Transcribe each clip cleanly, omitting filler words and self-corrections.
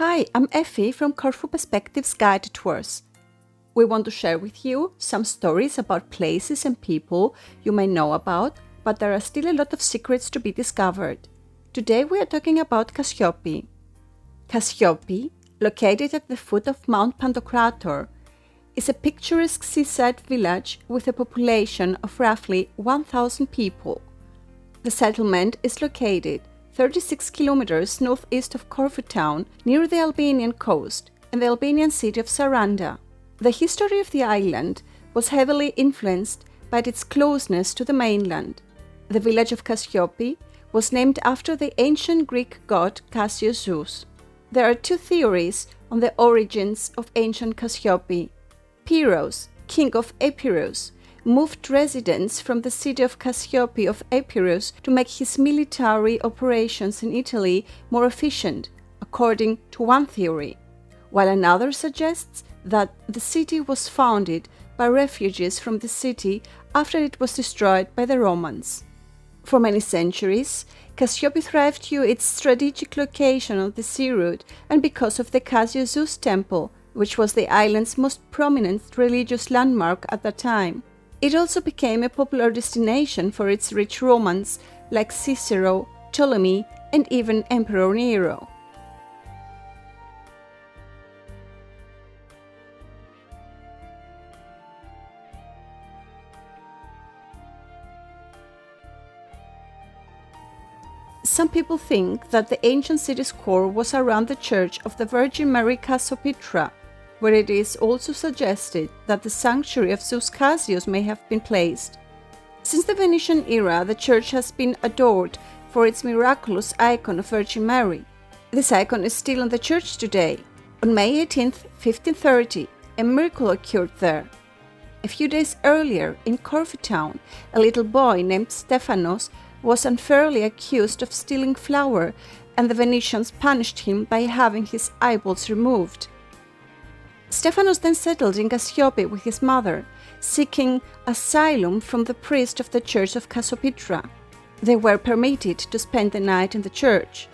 Hi, I'm Effie from Corfu Perspectives Guided Tours. We want to share with you some stories about places and people you may know about, but there are still a lot of secrets to be discovered. Today we are talking about Kassiopi. Kassiopi, located at the foot of Mount Pantokrator, is a picturesque seaside village with a population of roughly 1,000 people. The settlement is located 36 kilometers northeast of Corfu town, near the Albanian coast and the Albanian city of Saranda. The history of the island was heavily influenced by its closeness to the mainland. The village of Kassiopi was named after the ancient Greek god Kassiopi. There are two theories on the origins of ancient Kassiopi. Pyrrhus, king of Epirus, moved residents from the city of Kassiopi of Epirus to make his military operations in Italy more efficient, according to one theory, while another suggests that the city was founded by refugees from the city after it was destroyed by the Romans. For many centuries, Kassiopi thrived due to its strategic location on the sea route and because of the Kassiopi temple, which was the island's most prominent religious landmark at that time. It also became a popular destination for its rich Romans like Cicero, Ptolemy, and even Emperor Nero. Some people think that the ancient city's core was around the Church of the Virgin Mary Kassiopi, where it is also suggested that the sanctuary of Zeus Cassius may have been placed. Since the Venetian era, the church has been adored for its miraculous icon of Virgin Mary. This icon is still on the church today. On May 18, 1530, a miracle occurred there. A few days earlier, in Corfu town, a little boy named Stephanos was unfairly accused of stealing flour, and the Venetians punished him by having his eyeballs removed. Stephanos then settled in Kassiopi with his mother, seeking asylum from the priest of the church of Kassiopi. They were permitted to spend the night in the church.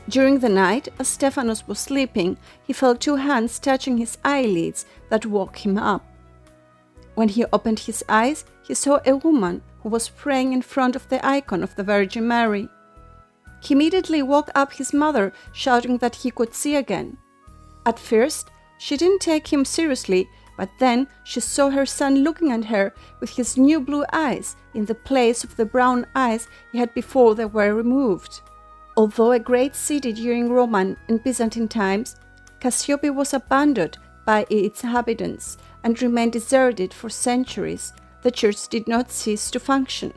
During the night, as Stephanos was sleeping, he felt two hands touching his eyelids that woke him up. When he opened his eyes, he saw a woman who was praying in front of the icon of the Virgin Mary. He immediately woke up his mother, shouting that he could see again. At first, she didn't take him seriously, but then she saw her son looking at her with his new blue eyes in the place of the brown eyes he had before they were removed. Although a great city during Roman and Byzantine times, Kassiopi was abandoned by its inhabitants and remained deserted for centuries. The church did not cease to function.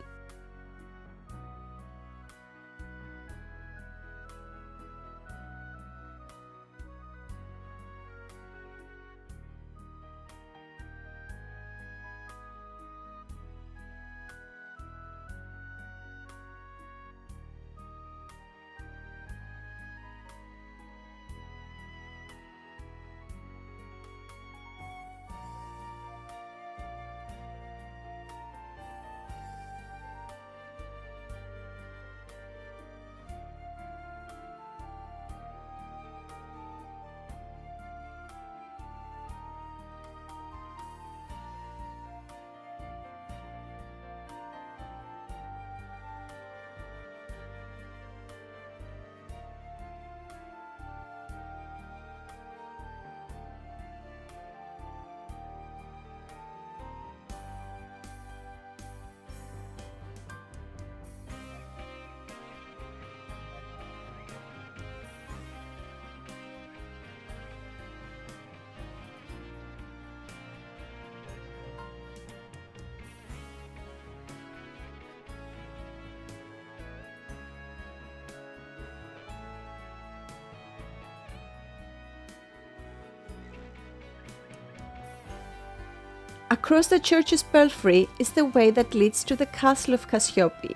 Across the church's belfry is the way that leads to the castle of Kassiopi.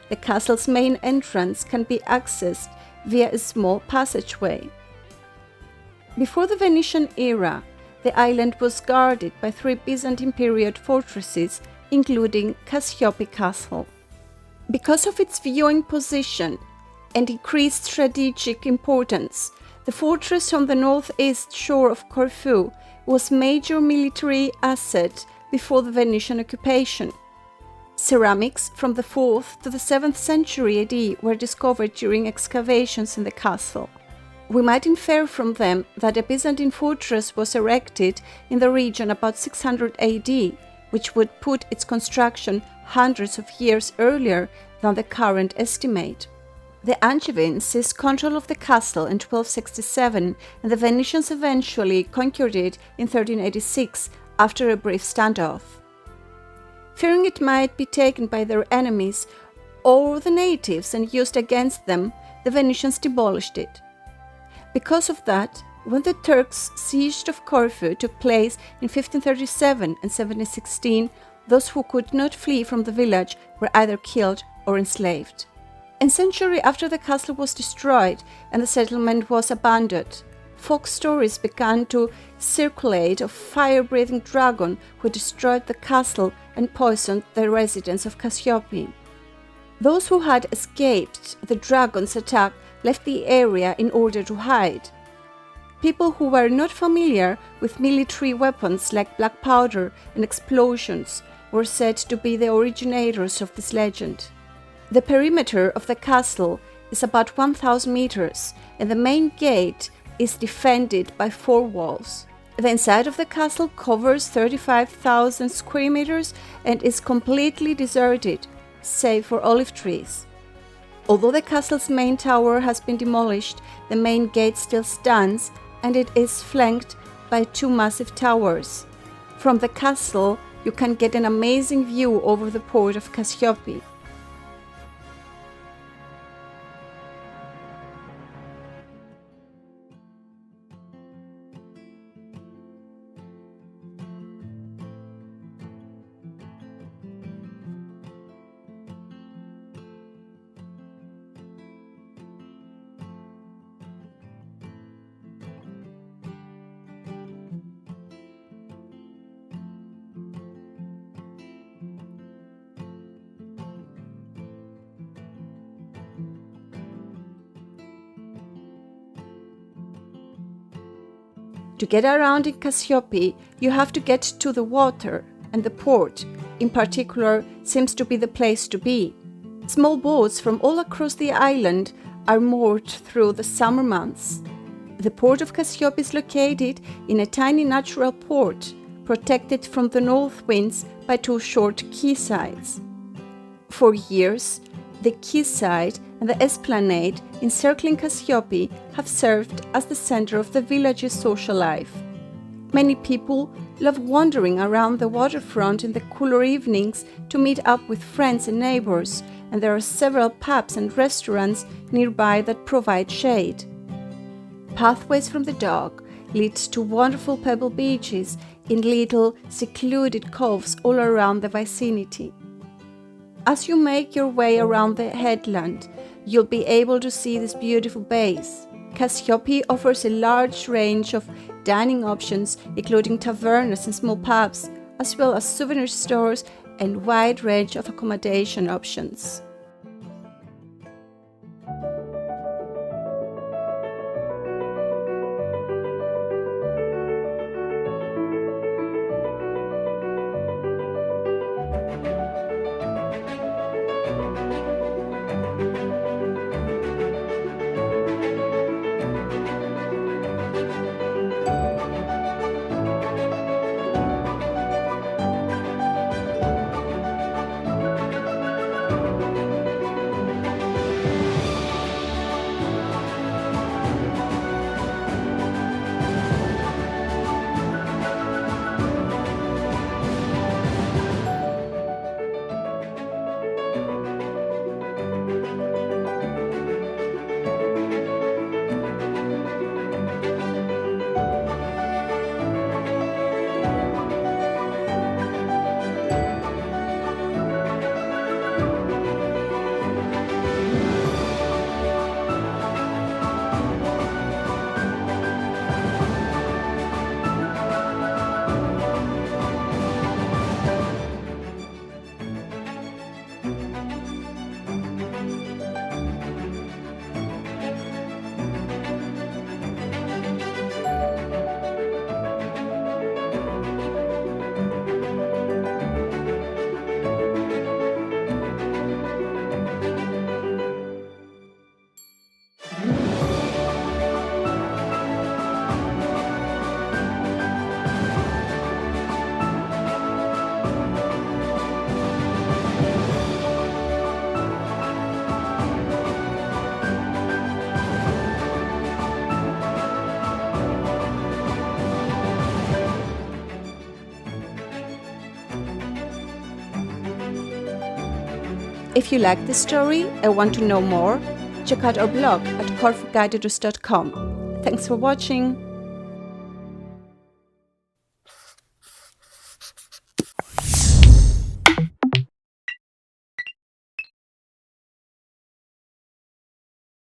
The castle's main entrance can be accessed via a small passageway. Before the Venetian era, the island was guarded by three Byzantine period fortresses, including Kassiopi Castle. Because of its viewing position and increased strategic importance, The fortress on the northeast shore of Corfu was a major military asset before the Venetian occupation. Ceramics from the 4th to the 7th century AD were discovered during excavations in the castle. We might infer from them that a Byzantine fortress was erected in the region about 600 AD, which would put its construction hundreds of years earlier than the current estimate. The Angevins seized control of the castle in 1267, and the Venetians eventually conquered it in 1386 after a brief standoff. Fearing it might be taken by their enemies or the natives and used against them, the Venetians demolished it. Because of that, when the Turks' siege of Corfu took place in 1537 and 1716, those who could not flee from the village were either killed or enslaved. A century after the castle was destroyed and the settlement was abandoned, folk stories began to circulate of fire-breathing dragon who destroyed the castle and poisoned the residents of Kassiopi. Those who had escaped the dragon's attack left the area in order to hide. People who were not familiar with military weapons like black powder and explosions were said to be the originators of this legend. The perimeter of the castle is about 1,000 meters, and the main gate is defended by 4 walls. The inside of the castle covers 35,000 square meters and is completely deserted, save for olive trees. Although the castle's main tower has been demolished, the main gate still stands, and it is flanked by 2 massive towers. From the castle, you can get an amazing view over the port of Kassiopi. To get around in Kassiopi, you have to get to the water, and the port, in particular, seems to be the place to be. Small boats from all across the island are moored through the summer months. The port of Kassiopi is located in a tiny natural port, protected from the north winds by 2 short quaysides. For years, the quayside and the esplanade encircling Kassiopi have served as the center of the village's social life. Many people love wandering around the waterfront in the cooler evenings to meet up with friends and neighbors, and there are several pubs and restaurants nearby that provide shade. Pathways from the dock lead to wonderful pebble beaches in little secluded coves all around the vicinity. As you make your way around the headland, you'll be able to see these beautiful bays. Kassiopi offers a large range of dining options, including tavernas and small pubs, as well as souvenir stores and a wide range of accommodation options. If you like this story and want to know more, check out our blog at corfuguidedus.com. Thanks for watching!